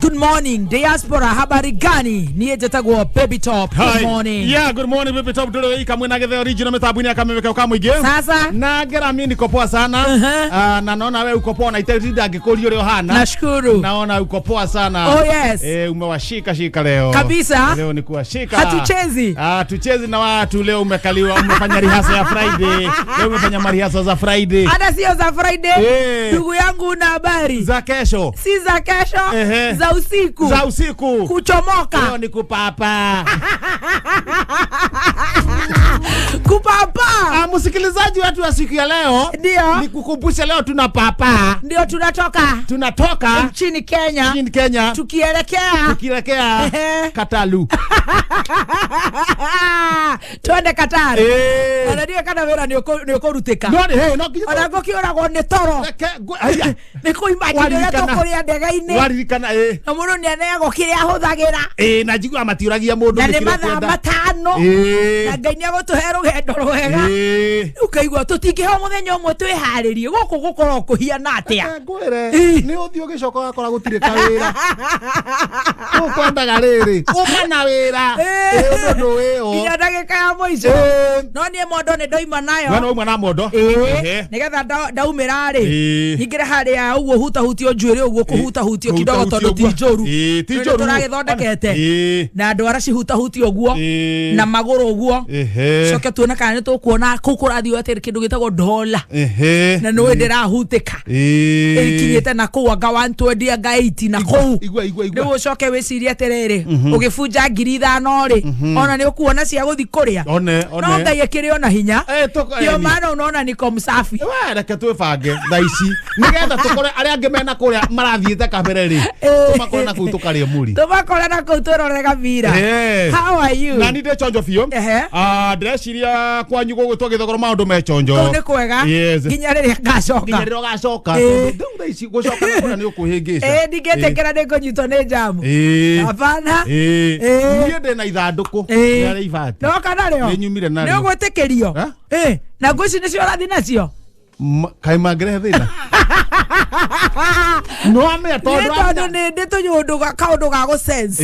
Good morning, diaspora. Habari gani? Niye jetagwo Baby Top. Good morning. Yeah, good morning Baby Top. Dole hii kamwe nage the original metabuni akameweka kama ige. Sasa na gera mimi niko poa sana. Na naona wewe uko poa na itaidi angekoli leo hana. Nashukuru. Naona uko poa sana. Oh yes. Umewashika shika leo. Kabisa. Leo ni kuwashika. Hatuchezi. Tuchezi na watu leo umekaliwa umefanya rehearsal ya Friday. Leo umefanya rehearsal za Friday. Hata sio za Friday. Ndugu yangu una habari? Za kesho. Si za kesho. Za usiku. Za usiku. Kuchomoka. Leo ni kupapa. Kupapa. Msikilizaji wetu wa siku ya leo, ndio nikukumbusha leo tuna papa. Ndio tunatoka nchini Kenya. Tukielekea Katalu. Twende Qatar. Ndio kana vera ndio ruteka. No Ona kiora go ne toro. Niko imagine ya tokoria ndega-ini. Waririkana na muno ni anego kiria huthagira. Na njigua matiragia mundu ni mathaa matano. Na Ngai ni agotuhe rugendo rwega. Ukaigua tutingiho muthenya umwe twiharirie guku gukorwo kuhiana atia. Ngwire ni uthio gicoka gakora gutire kawira. Ukwendaga riri ukana wira. Ndu weo nginya ndagika ya muico. No nie mondo ni ndoima nayo. Wana umwe na mondo. Nigetha ndaumira ri ingire haria uguo hutahutio njuire uguo kuhutahutio kidogo tondu ti njoru. Ti njoru turagithondekete na andu ara cihutahutio uguo na maguru uguo. Coke tuona kana ni tukuona kukurathio atiri kindu gitagwo dola. Na no ndirahutika. Ikinyete na kuwa ga 120 ga 80 na kou. Igua. Ndio coke wiciria atiriri ugifunja 5,000 ri ona ni ukuona cia guthi kuria. No Ngai akiri ona hinya. Ndio maana unaona niko msafi. Reke twĩbange thaici nigetha tukore aria ange mena kuria marathiite kabere ri tumakore na kuu tukarie muri tumakore na kuu turorega vira. How are you? Na ninde chonjo fio ndreciria kwanyu gugwitwo githogoro maundu me chonjo ni kwega nginya riria gacoka thaici gucoka na ni ukuhingica ndingetekera ndikunyitwo ni jamu hapana niĩ ndĩ na ithandũkũ rĩa ibati no kana rĩo nyumire narĩo nĩ ũgwĩtĩkĩrio na ngwĩci nĩcio ũrathiĩ nacio kaĩ mangĩrehe thĩna no amenya tondũ nĩ tũnyũndũ kaũndũ ga gũsense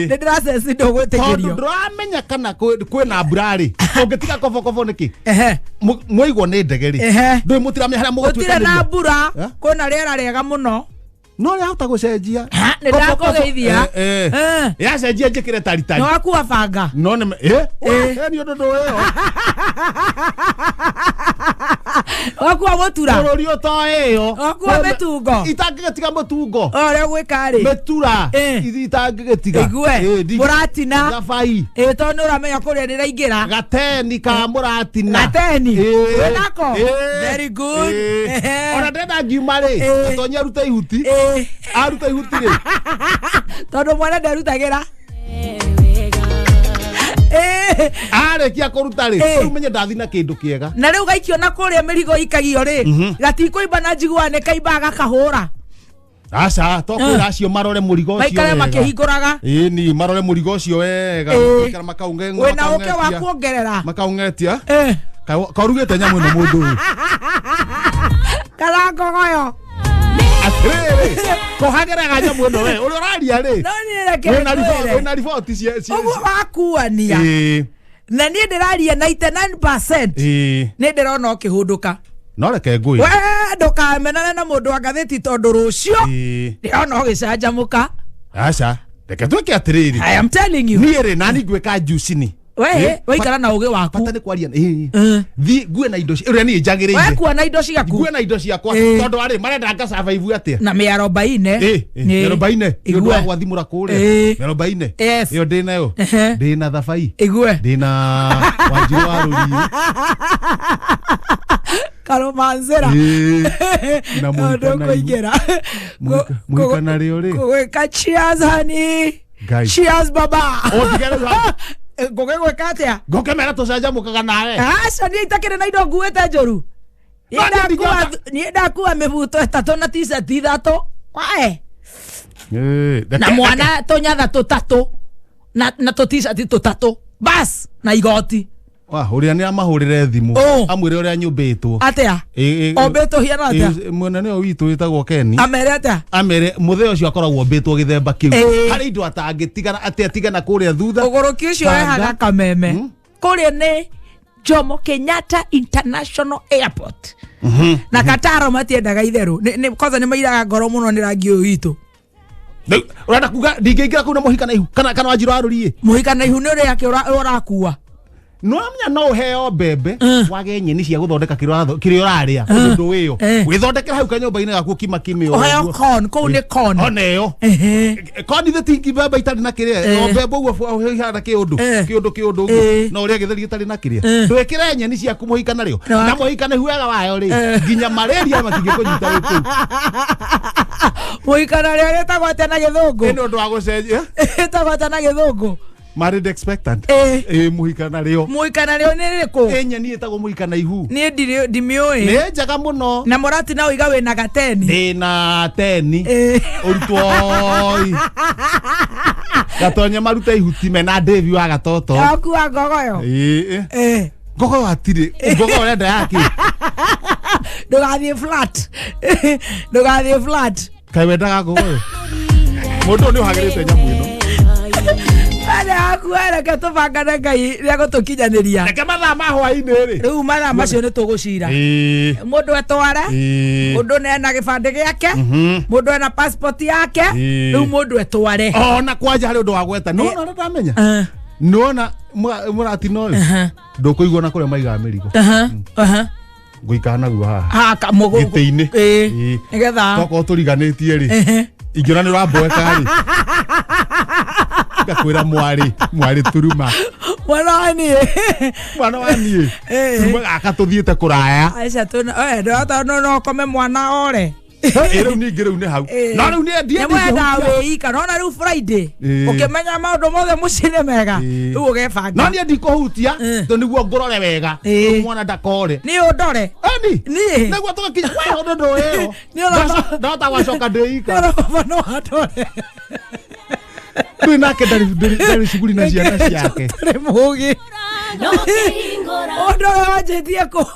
nĩ ndĩrasense ndũgwĩtĩkĩrio tondũ ndũramenya kana kwĩna mbura rĩ ũngĩtiga kobokobo nĩkĩ mwaigwo nĩ ndege rĩ ndũĩ mũtiramenya harĩa mũgũtuĩka gũtirĩ na mbura kwĩna rĩera rĩega mũno no rĩa hota gucenjia nĩ ndakugeithia yacenjia njĩkĩre taritari no akuwa banga no nĩ ni ũndũ ũyũ akuwa mũtura bũrũri ũtoĩyo akuwa mĩtungo itangĩgĩtiga mũtungo ũrĩa gwĩka rĩ mĩtura itangĩgĩtiga igue mũratina gabai tondũ nĩ ũramenya kũrĩa nĩraingĩra gateni ka mũratina gateni wĩnako very good ona ndenda ngiuma rĩ atonye arute ihuti aruta ihuti rĩ tondũ mwana nderutagĩra arĩkia kũruta rĩ rĩu menye ndathi na kĩndũ kĩega na rĩu gaikio na kũrĩa mĩrigo ikagio rĩ gatikũimba na njiguaga nĩ kaimbaga gakahũra aca tokwĩra acio marore mũrigo ũcio maikare makĩhingũraga ni marore mũrigo ũcio wega makara makaunge wĩna ũke wa kuongerera makaungetia karugĩte nyamũ ĩno mũndũ ũyũ karangogoyo kohageraga nyamũ ĩno we ũrĩa ũraria rĩ wĩna riboti cia ũguo wakuania na niĩ ndĩraria 99% nĩ ndĩrona ũkĩhũndũka no reke ngũĩ we ndũkamenane na mũndũ wa ngathĩti tondũ rũcio ndĩrona ũgĩcanjamũka aca reke twĩke atĩrĩrĩ I am telling you niĩ rĩ nani ngwĩka njuicini we waikara na ũgĩ waku bata nĩ kwaria thi ngue na indo ũrĩa niĩ njagĩrĩire we kuona indo ciaku ngue na indo ciakwa tondũ arĩ marenda nga survive atĩa na mĩarobaine igua gwathimũra kũrĩa mĩarobaine ĩyo ndĩ nayo ndĩ na thabai igue ndĩ na wanjirũ wa rũriĩ karomanzera na mũikana mũikana rĩo rĩ gwĩka cheers honey cheers baba ngũgĩgwĩka atĩa ngũkĩmera tũcanjamũkaga nawe aca niĩ itakĩrĩ na indo nguĩte njũru niĩ ndakuua mĩbuto 3 na t-shirt 3 wae na mwana tũnyatha 3 na tũ t-shirt 3 bas na igoti uria ni amahurire thimu amwire uria nyumbitwo atia ombitwo hiana atia mwena ni witu witagwo Keni amere atia amere mutheo ucio akoragwo mbitwo githemba kiu hari indo atangitigana atia tigana kuria thutha uguruki ucio ehaga kameme kuria ni Jomo Kenyatta International Airport na Kataro matiendaga itheru ni kwanza ni mairaga ngoro muno ni rangi uyu witu urenda kuga ndingeingira kuna muhika na ihu kana wajiro arurie muhika na ihu ni uria yake urakua no amya no heo bebe wage nyeni cia guthondeka kiri uraria undu wiyo withondekera hau kanyumba-ini gaku kima kimi o heo con ko ni con oneyo con ithe tingi bebe itari na kiri o bebe uo hihana kiundu no uria githeri gitari na kiri ndwikire nyeni cia kumuhika nario na muhika na huega wayo ri nginya malaria matingikunyita witu muhika nario getagwate na githungu ni undu wa gucenjia getagwate na githungu married expectant muhikana rio ni riko nyeni etagwo muhikana ihu ni ndimioi ni njaga muno na morati na uiga we na gateni ni na teni urutwoi gatonye maruta ihuti mena Devi wa gatoto yakua ngogoyo ngogoyo atire ngogoyo renda yake ndugathie flat kai wendaga ngogoyo mundu ni uhagirite nyamu ino Ana akuara katubangana ngai ria gutukinyaniria reke mathaa ma hwaini ri riu mathaa macio ni tugucira mundu etware mundu nena gibande giake mundu ena passport yake riu mundu etware ona kwanja hari undu wa gweta no ndamenya nona murati no ndukuigwa na kuria maiga mirigo nguikana guo haha kamugo giti-ini nigetha toko turiganitie ri ingira ni ramboeka ri gakwira mwari turuma mwana wani turuma akatuthiete kuraya aisha tuna no kome mwana ore riu ningi riu ni hau no riu ni ndie mwenda wika no na riu Friday ukimenya maundu mothe mucine mega riu ugebanga no ni ndikuhutia to niguo ngorore wega mwana ndakore ni undore ni niguo tugakinya kwa ndondo iyo ni ndota gwacoka ndeika no atore Tui nake dari shughuli na ciana ciake. Tare mugi. Ondo wajetie ko.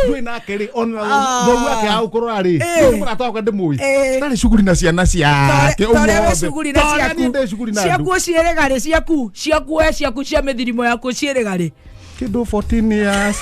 Tui nake ri ona no wake au kurora ri. Mura toka ndimui. Dari shughuli na ciana ciake. Tare shughuli na ciaku. Ciaku cieregare ciaku. Ciaku cia mithirimo yaku cieregare. Kido 14 years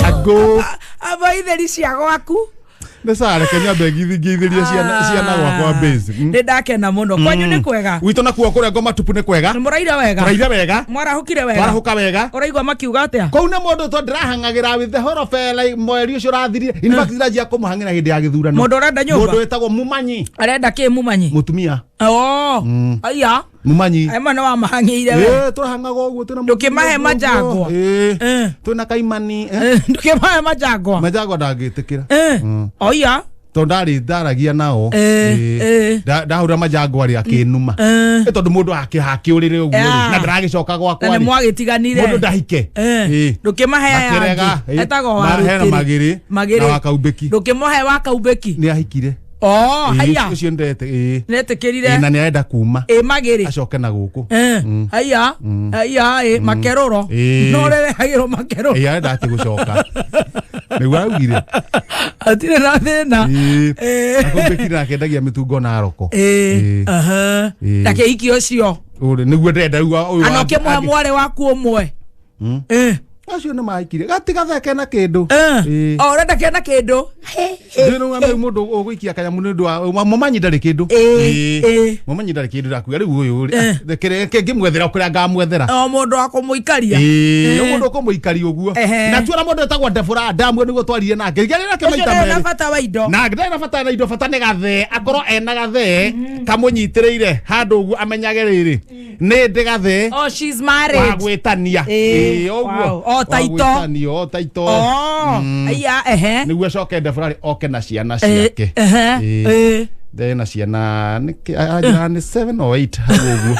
ago. Aba itheri cia gwaku. Nesa rekenya begithiria ciana gwakwa base ndi ndakena muno kwanyu ni kwega wito na kuo kuria ngoma tupu ni kwega muraira wega mwarahukire wega uraigwa makiuga atia kou na mundu to ndirahangagira with the horofela mweri ucio rathirire in fact ndajia kumuhangira hindi ya githurano mundu urenda nyumba mundu etagwo Mumanyi arenda ki Mumanyi mutumia aya Mumanyi ai mwana wa mahangire we turahangaga uguo tuna ndukimahe majangwa tuna kaimani ndukimahe majangwa ndagitikira oya to ndaragia nao ndahura majangwa ri akinuma tondu mundu akiurire uguo na ndiragicoka gwakwa na mwagitiganire mundu ndahike ndukimahe ya etago wa magiri na wakaumbeki ndukimahe wakaumbeki ni ahikire haya ucio ndete netekirire na nienda kuma magiri acoke na guku haya makeroro no rere hagiro makeroro ndati gucoka niguo augire atire na thina akumbekira akendagia mitungo na aroko ndake iki ucio niguo ndenda uyu anoke mware waku umwe acio ni maikire gatiga theke na kindu renda kena kindu ndino ngame mundu uguikia kanyamu ni ndu Mumanyi ndari kindu Mumanyi ndari kindu ndakuga riu uyu thekere ngimwethera kuria ngamwethera mundu akumuikaria mundu akumuikaria uguo na tuora mundu etagwo Debora ndamwe niguo twarire nake gari nake maita meri na bata wa indo na ndai na bata na indo bata ni gathe akorwo ena gathe kamunyitiriire handu uguo amenyage riri ni ndi gathe she's married wa gwitania uguo taito aya niguo coke Debora oke na ciana ciake Ndena ciana ni 7 or 8 haguo.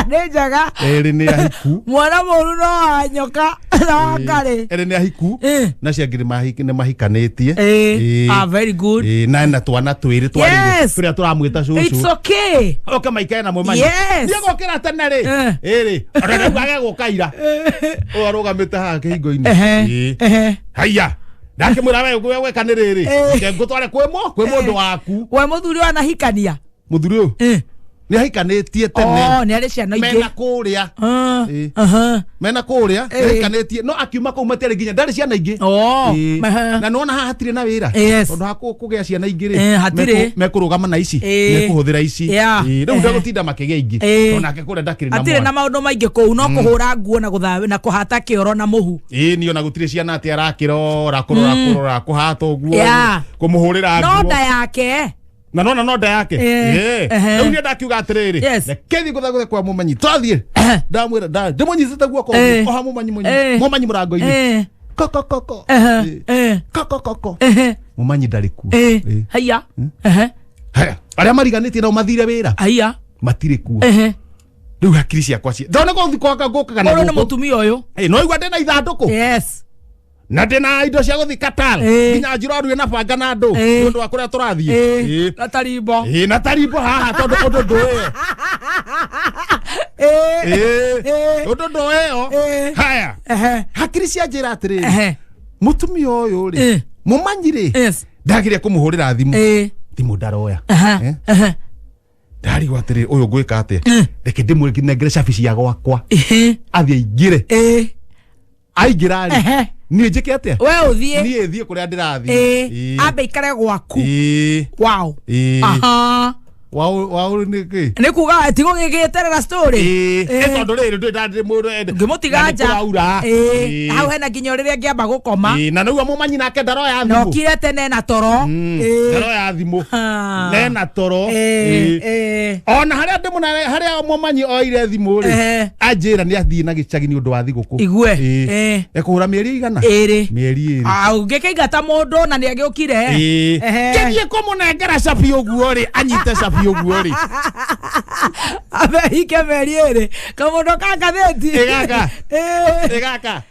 Nejaga. Eri ni ahiku. Mwana mũru no anyoka na ngare. Eri ni ahiku. Na ciangire mahikanetie. Very good. Na twana twiri twaria turamwita cucu. It's okay. Oka maikae na mumanyi. Yes. Gokira tene ri. Eri. Arenda gwage gukaira. O arugamite ha kihingo-ini. Haya. Ndake mwira we kaniriri. Ke ngutware kwe mundu waku. We muthuri wana hikania. Muthuri uyu. Ni hikanetie tene. Ni ari ciana ingi. Mena kuria. Mena kuria. Hikanetie. No akiuma kuu materi nginya ndari ciana ingi. Na nona haha hatire na wira. Tondu haku kugea ciana ingi ri. Mekurugama na ici. Mekuhuthira ici. Riu ndagutinda makigia ingi. Onake kuria ndakiri na mwana. Atire na maundu maingi kuu no kuhura nguo na guthawe na kuhata kioro na muhu. Ni ona gutire ciana ati arakirora kurora kuhata uguo. Kumuhurira nguo. No nda yake. Na nona no nda yake. Riu ni ndakiuga atiriri. Kethi gutha kwa mumanyi. Twathie. Ndamwira ndimunyitite guoko. Oha mumanyi mumanyi murango-ini. Koko. Koko. Mumanyi ndariku. Haya. Haya. Aria mariganitie na mathire wira. Haya. Matire kuo. Riu hakiri ciakwa cia. Ndona ko thikoka gukaga na. Ona mutumia uyu. No igwa ndena ithanduku. Yes. Na ndena indo cia guthi Qatar. Nginya njiraru na banga na ndu. Ndu wa kuria turathie. Na tarimbo. Na tarimbo haha tondu undu nduyo. Undu nduyo. Haya. Hakiri cia njira atiriri. Mutumia uyu ri. Mumanyi ri. Ndagiria kumuhurira thimu. Thimu ndaroya. Ndari gwatiriri uyu ngwika atia. Reke ndimwinengere cabici ya gwakwa. Athie aingire. Aingira ri. Ni njike atia? We uthie. Ni thie kuria ndirathie. Ambe ikare gwaku. Wow. Aha. Wow ni ki? Ni kuga ati gugigiterera story. Tondu riri ndandi mundu ende. Ngimutiga nja. Hau hena nginya riria ngiamba gukoma. Na nuguo mumanyi nake ndaro ya thimu. No kire tene na toro. Ndaro ya thimu. Na toro. Ona haria ndimuna haria mumanyi oire thimu ri. Anjira ni athie na gicagi ni undu wa thiguku. Igwe. Ekuhura mieri igana? Mieri iri. Ungikingata mundu na ni agiukire. Kithie kumunengera cabi uguo ri anyite cabi uguo ri. Abe hike mieri iri. Kamundu kagatheti. Egaka.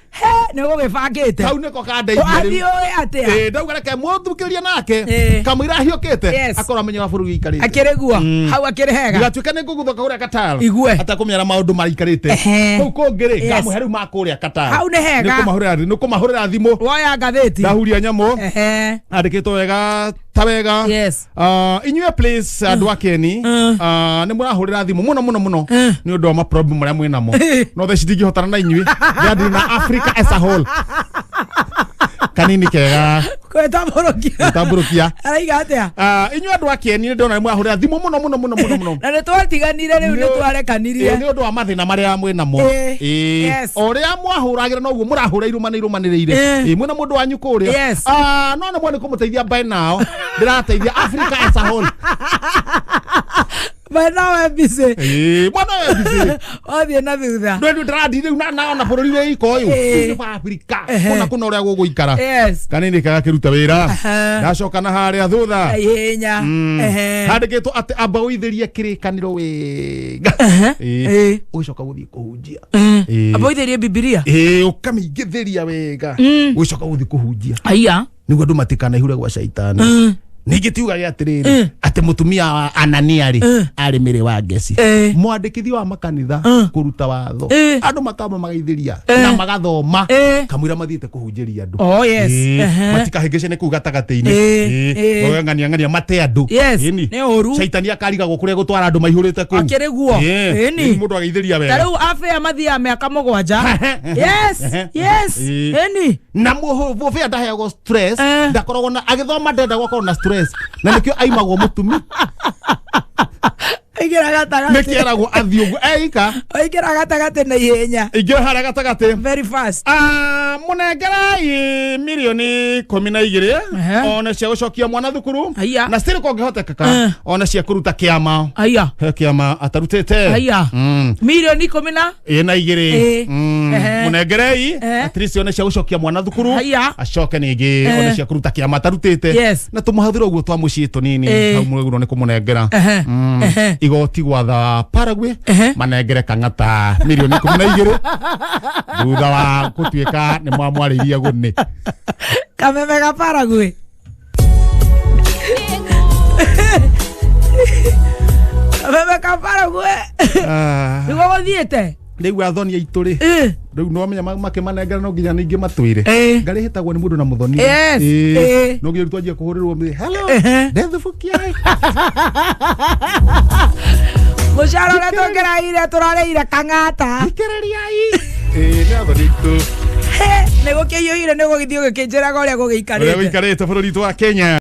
Ni gugibangite. Kau niko kandeithia riu. Atia. Ndauga reke muthukiria nake. Kamwira hiukite. Akora menye wa bururi ikarite. Akirigua. Hau akirihega. Gatuika ni nguguthoka uria Qatar. Igwe. Atakumenyera maundu marikarite. Kau kongere ngamuheru makuria Qatar. Hau ni hega. Nikumahurira thimu. Woya ngatheti. Ndahuria nyamu. Andikitwo wega tawega. Inyue please andu akeni. Ni murahurira thimu muno. Ni undu wa ma problem maria mwinamo. No the citingihotana na inyue. Yadi na Africa as a whole. Kanini kega. Kwetaburukia. Araiga atia. Inyue andu akeni ndona ni murahurira thimu muno. Na ni twatiganire riu ni twarekanirie. Ni undu wa mathina maria mwinamo. Oria mwahuragira no guo murahura irumaniriire. Mwina mundu wanyu kuria. No ni mwani kumuteithia by now. Ndirateithia Africa as a whole. Mwana wa busy. Mwana wa busy. Othie na thutha. Ndu ndiradi riu na ona bururi we iko uyu. Ni Africa. Ona kuna uria guguikara. Kanini kaga kiruta wira. Ndacoka na haria thutha. Ihenya. Handikitwo ati amba uithirie kirikaniro wega. Ugicoka guthii kuhunjia. Amba uithirie Biblia. Ukamingithiria wega. Ugicoka guthii kuhunjia. Aya. Niguo andu matikana ihure gwa shaitani. Ningi tiuga ya atiriri ati mutumia wa Anania ri ari mire wa Ngeci mwandikithia wa makanitha kuruta watho andu makamba magaithiria na magathoma kamwira mathiite kuhunjiria andu matikahingice ni kuga tagati-ini ngania mate andu ni oru shaitani akariga gukuria gutwara andu maihurite ku akiriguo ni mundu agaithiria wega tariu afia mathia miaka 7 yes eni na muhu fia ndaheagwo stress ndakoragwo na agithoma ndenda gwakorwo na stress na nikio aimagwo mutumi Oigira gatagate. Nekeragwo athiogu eika. Oigira gatagate na ihenya. Igyo hara gatagate. Very fast. Munengerai milioni 12 ona cia gucokia mwana thukuru na stiri kongehoteka ona cia kuruta kiama he kiama atarutete milioni 12 munengerai at least ona cia gucokia mwana thukuru acoke ningi ona cia kuruta kiama atarutete na tumuhathira uguo twa mucii tunini hau mweguro ni kumunengera igoti gwatha Paraguay manengere kang'ata milioni 12 thutha wa gutuika ni mwamwariria gune kameme ga Paraguay kameme ka Paraguay nigo gothiete riu athoni aituri riu no menya makimanengera no nginya ningi matwire ngari hitagwo ni mundu na muthoni no nginya twanjia kuhurirwo hello ndethubukia mushara na tongera ire turareire kang'ata ikereriai ni athoni tu nego kiyo ire nego githio gikinjiraga uria gugikarite bururi twa Kenya.